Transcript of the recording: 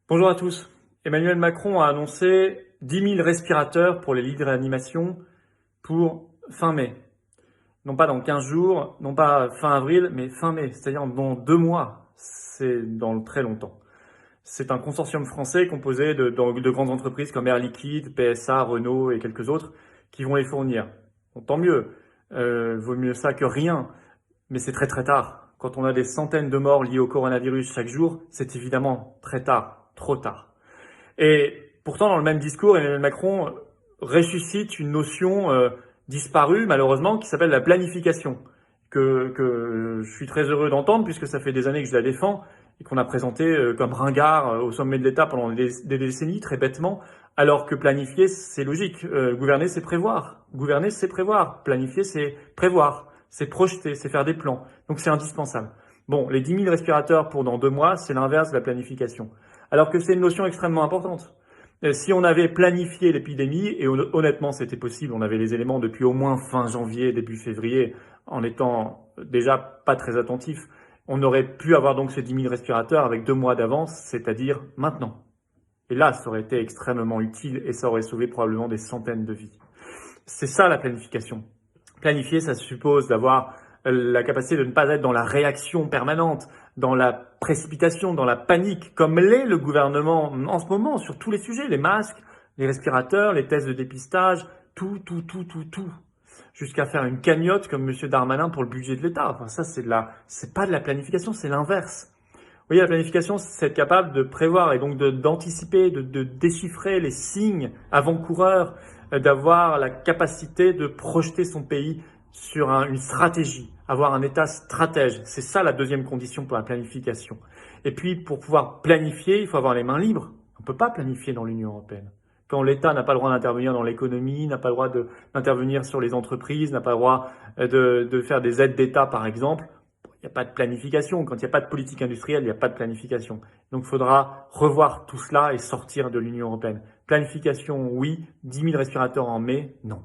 Bonjour à tous. Emmanuel Macron a annoncé 10 000 respirateurs pour les lits de réanimation pour fin mai. Non pas dans 15 jours, non pas fin avril, mais fin mai, c'est-à-dire dans 2 mois. C'est dans très longtemps. C'est un consortium français composé de grandes entreprises comme Air Liquide, PSA, Renault et quelques autres qui vont les fournir. Bon, tant mieux, vaut mieux ça que rien, mais c'est très très tard. Quand on a des centaines de morts liés au coronavirus chaque jour, c'est évidemment très tard, trop tard. Et pourtant, dans le même discours, Emmanuel Macron ressuscite une notion disparue, malheureusement, qui s'appelle la planification, que je suis très heureux d'entendre, puisque ça fait des années que je la défends, et qu'on a présenté comme ringard au sommet de l'État pendant des décennies, très bêtement, alors que planifier, c'est logique. Gouverner, c'est prévoir. Gouverner, c'est prévoir. Planifier, c'est prévoir. C'est projeter, c'est faire des plans. Donc c'est indispensable. Bon, les 10 000 respirateurs pour dans 2 mois, c'est l'inverse de la planification. Alors que c'est une notion extrêmement importante. Si on avait planifié l'épidémie, et honnêtement c'était possible, on avait les éléments depuis au moins fin janvier, début février, en étant déjà pas très attentif, on aurait pu avoir donc ces 10 000 respirateurs avec 2 mois d'avance, c'est-à-dire maintenant. Et là, ça aurait été extrêmement utile et ça aurait sauvé probablement des centaines de vies. C'est ça la planification. Planifier, ça suppose d'avoir la capacité de ne pas être dans la réaction permanente, dans la précipitation, dans la panique, comme l'est le gouvernement en ce moment sur tous les sujets, les masques, les respirateurs, les tests de dépistage, tout, jusqu'à faire une cagnotte comme M. Darmanin pour le budget de l'État. Enfin, ça, c'est pas de la planification, c'est l'inverse. Vous voyez, la planification, c'est être capable de prévoir et donc d'anticiper, de déchiffrer les signes avant-coureurs, d'avoir la capacité de projeter son pays sur une stratégie, avoir un État stratège. C'est ça la deuxième condition pour la planification. Et puis, pour pouvoir planifier, il faut avoir les mains libres. On ne peut pas planifier dans l'Union européenne. Quand l'État n'a pas le droit d'intervenir dans l'économie, n'a pas le droit d'intervenir sur les entreprises, n'a pas le droit de faire des aides d'État, par exemple, il n'y a pas de planification. Quand il n'y a pas de politique industrielle, il n'y a pas de planification. Donc il faudra revoir tout cela et sortir de l'Union européenne. Planification, oui. 10 000 respirateurs en mai, non.